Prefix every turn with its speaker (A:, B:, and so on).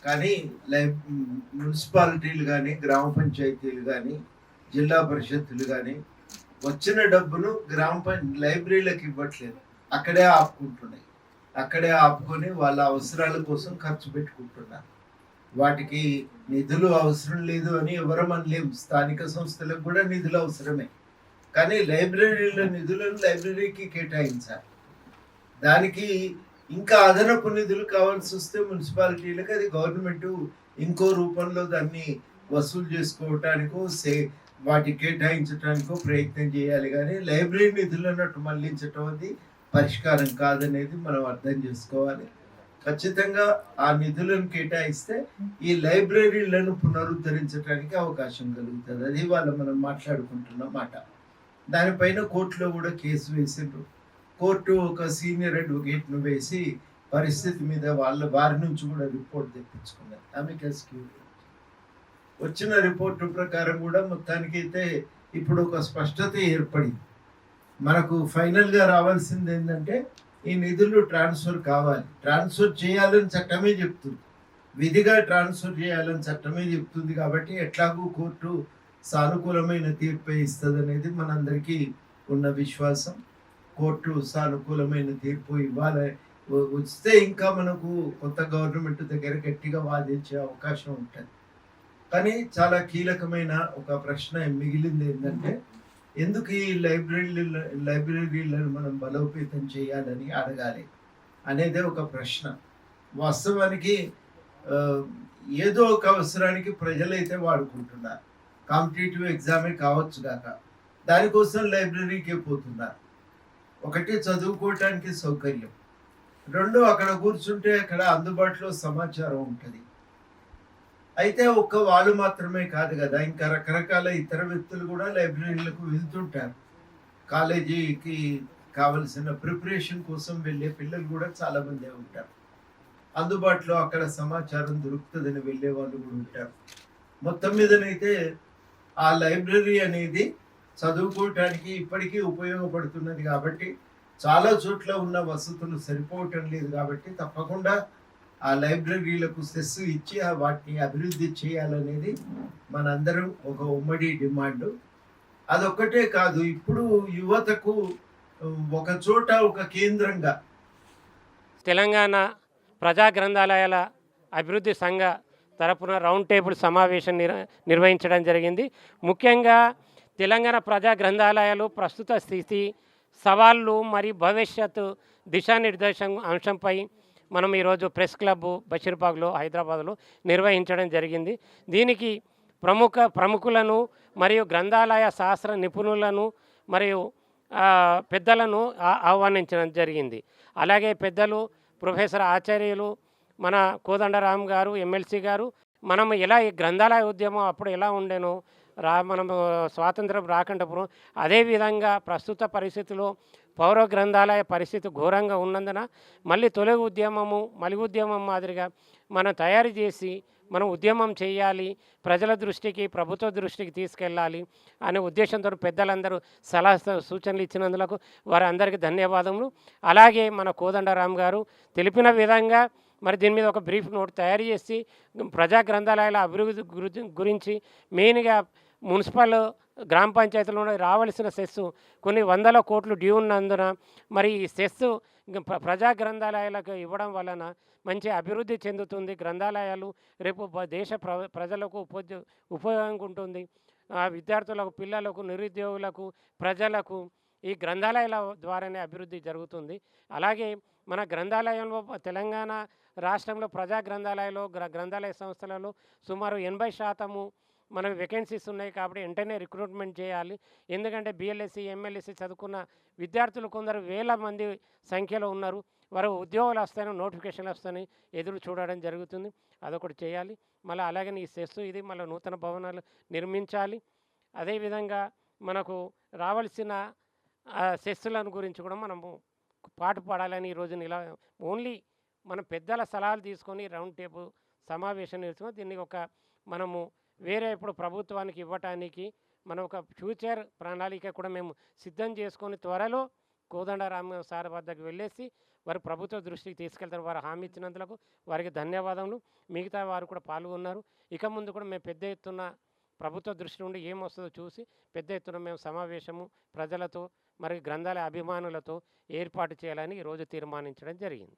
A: కానీ మున్సిపాలిటీలు కానీ గ్రామ పంచాయతీలు కానీ జిల్లా పరిషత్తులు కానీ వచ్చిన డబ్బును లైబ్రరీలకు ఇవ్వట్లేదు. అక్కడే ఆపుకుంటున్నాయి. అక్కడే ఆపుకొని వాళ్ళ అవసరాల కోసం ఖర్చు పెట్టుకుంటున్నారు. వాటికి నిధులు అవసరం లేదు అని ఎవరం అనలేం. స్థానిక సంస్థలకు కూడా నిధులు అవసరమే. కానీ లైబ్రరీల నిధులను లైబ్రరీకి కేటాయించాలి. దానికి ఇంకా అదనపు నిధులు కావాల్సి వస్తే మున్సిపాలిటీలకు అది గవర్నమెంట్ ఇంకో రూపంలో దాన్ని వసూలు చేసుకోవటానికో వాటికి కేటాయించడానికో ప్రయత్నం చేయాలి. కానీ లైబ్రరీ నిధులు అన్నట్టు మళ్లించటం అది పరిష్కారం కాదనేది మనం అర్థం చేసుకోవాలి. ఖచ్చితంగా ఆ నిధులను కేటాయిస్తే ఈ లైబ్రరీలను పునరుద్ధరించడానికి అవకాశం కలుగుతుంది. అది వాళ్ళు మనం మాట్లాడుకుంటున్న మాట. దానిపైన కోర్టులో కూడా కేసు వేసిండ్రు. కోర్టు ఒక సీనియర్ అడ్వకేట్ను వేసి పరిస్థితి మీద వారి నుంచి కూడా రిపోర్ట్ తెప్పించుకున్నారు. అమికస్ క్యూరీ వచ్చిన రిపోర్టు ప్రకారం కూడా మొత్తానికైతే ఇప్పుడు ఒక స్పష్టత ఏర్పడింది. మనకు ఫైనల్గా రావాల్సింది ఏంటంటే ఈ నిధులు ట్రాన్స్ఫర్ కావాలి. ట్రాన్స్ఫర్ చేయాలని చట్టమే చెప్తుంది. విధిగా ట్రాన్స్ఫర్ చేయాలని చట్టమే చెప్తుంది. కాబట్టి ఎట్లాగూ కోర్టు సానుకూలమైన తీర్పు ఇస్తుంది అనేది మనందరికీ ఉన్న విశ్వాసం. కోర్టు సానుకూలమైన తీర్పు ఇవ్వాలి. వస్తే ఇంకా మనకు కొత్త గవర్నమెంట్ దగ్గర గట్టిగా వాదించే అవకాశం ఉంటుంది. కానీ చాలా కీలకమైన ఒక ప్రశ్న మిగిలింది ఏంటంటే ఎందుకు ఈ లైబ్రరీలను మనం బలోపేతం చేయాలని అడగాలి అనేది ఒక ప్రశ్న. వాస్తవానికి ఏదో ఒక అవసరానికి ప్రజలైతే వాడుకుంటున్నారు. కాంపిటేటివ్ ఎగ్జామే కావచ్చు కాక దానికోసం లైబ్రరీకే పోతున్నారు. ఒకటి చదువుకోవటానికి సౌకర్యం, రెండు అక్కడ కూర్చుంటే అక్కడ అందుబాటులో సమాచారం ఉంటుంది. అయితే ఒక్క వాళ్ళు మాత్రమే కాదు కదా, ఇంకా రకరకాల ఇతర వ్యక్తులు కూడా లైబ్రరీలకు వెళ్తుంటారు. కాలేజీకి కావలసిన ప్రిపరేషన్ కోసం వెళ్ళే పిల్లలు కూడా చాలామంది ఉంటారు. అందుబాటులో అక్కడ సమాచారం దొరుకుతుందని వెళ్ళే వాళ్ళు కూడా ఉంటారు. మొత్తం మీదనైతే ఆ లైబ్రరీ అనేది చదువుకోవటానికి ఇప్పటికీ ఉపయోగపడుతున్నది. కాబట్టి చాలా చోట్ల ఉన్న వసతులు సరిపోవటం లేదు. కాబట్టి తప్పకుండా ఆ లైబ్రరీలకు సెస్ ఇచ్చి వాటిని అభివృద్ధి చేయాలనేది మనందరం ఒక ఉమ్మడి డిమాండ్. అదొక్కటే కాదు, ఇప్పుడు యువతకు ఒక చోట ఒక కేంద్రంగా
B: తెలంగాణ ప్రజా గ్రంథాలయాల అభివృద్ధి సంఘ తరపున రౌండ్ టేబుల్ సమావేశం నిర్వహించడం జరిగింది. ముఖ్యంగా తెలంగాణ ప్రజా గ్రంథాలయాలు ప్రస్తుత స్థితి, సవాళ్ళు మరియు భవిష్యత్తు దిశానిర్దేశం అంశంపై మనం ఈరోజు ప్రెస్ క్లబ్ బషీర్బాగ్లో హైదరాబాద్లో నిర్వహించడం జరిగింది. దీనికి ప్రముఖులను మరియు గ్రంథాలయ శాస్త్ర నిపుణులను మరియు పెద్దలను ఆహ్వానించడం జరిగింది. అలాగే పెద్దలు ప్రొఫెసర్ ఆచార్యులు మన కోదండరామ్ గారు, ఎమ్మెల్సీ గారు, మనం ఎలా ఈ గ్రంథాలయ ఉద్యమం అప్పుడు ఎలా ఉండేనో మనం స్వాతంత్రం రాకుండా అదేవిధంగా ప్రస్తుత పరిస్థితిలో పౌర గ్రంథాలయ పరిస్థితి ఘోరంగా ఉన్నందున మళ్ళీ తొలి ఉద్యమం మాదిరిగా మనం తయారు చేసి మనం ఉద్యమం చేయాలి, ప్రజల దృష్టికి ప్రభుత్వ దృష్టికి తీసుకెళ్ళాలి అనే ఉద్దేశంతో పెద్దలందరూ సలహా సూచనలు ఇచ్చినందుకు వారందరికీ ధన్యవాదములు. అలాగే మన కోదండరామ్ గారు తెలిపిన విధంగా మరి దీని మీద ఒక బ్రీఫ్ నోట్ తయారు చేసి ప్రజా గ్రంథాలయాల అభివృద్ధి గురించి మెయిన్గా మున్సిపల్ గ్రామ పంచాయతీలో రావాల్సిన సెస్ కొన్ని వందల కోట్లు డ్యూ ఉన్నందున మరి ఈ సెస్ ప్రజా గ్రంథాలయాలకు ఇవ్వడం వలన మంచి అభివృద్ధి చెందుతుంది. గ్రంథాలయాలు రేపు దేశ ప్రజలకు ఉపయోగంగా ఉంటుంది. విద్యార్థులకు, పిల్లలకు, నిరుద్యోగులకు, ప్రజలకు ఈ గ్రంథాలయాల ద్వారానే అభివృద్ధి జరుగుతుంది. అలాగే మన గ్రంథాలయంలో తెలంగాణ రాష్ట్రంలో ప్రజా గ్రంథాలయాలు గ్రంథాలయ సంస్థలలో సుమారు 80% మనకు వేకెన్సీస్ ఉన్నాయి. కాబట్టి వెంటనే రిక్రూట్మెంట్ చేయాలి. ఎందుకంటే బిఎల్ఎస్సి, ఎంఎల్ఎస్సి చదువుకున్న విద్యార్థులు కొందరు వేల మంది సంఖ్యలో ఉన్నారు. వారు ఉద్యోగాలు వస్తాయని, నోటిఫికేషన్లు వస్తాయని ఎదురు చూడడం జరుగుతుంది. అదొకటి చేయాలి. మళ్ళీ అలాగే ఈ సెస్ ఇది మళ్ళీ నూతన భవనాలు నిర్మించాలి. అదేవిధంగా మనకు రావాల్సిన సెస్సులను గురించి కూడా మనము పాటు పాడాలని ఈరోజు ఓన్లీ మనం పెద్దల సలహాలు తీసుకొని రౌండ్ టేబుల్ సమావేశం నిర్వహించుకొని దీన్ని మనము వేరే ఇప్పుడు ప్రభుత్వానికి ఇవ్వటానికి మనం ఒక ఫ్యూచర్ ప్రణాళిక కూడా మేము సిద్ధం చేసుకొని త్వరలో కోదండరామ్ సార్ వద్దకు వెళ్ళేసి వారు ప్రభుత్వ దృష్టికి తీసుకెళ్తారు. వారు హామీ ఇచ్చినందుకు వారికి ధన్యవాదములు. మిగతా వారు కూడా పాల్గొన్నారు. ఇక ముందు కూడా మేము పెద్ద ఎత్తున ప్రభుత్వ దృష్టి నుండి ఏమొస్తుందో చూసి పెద్ద ఎత్తున మేము సమావేశము ప్రజలతో మరి గ్రంథాలయ అభిమానులతో ఏర్పాటు చేయాలని ఈరోజు తీర్మానించడం జరిగింది.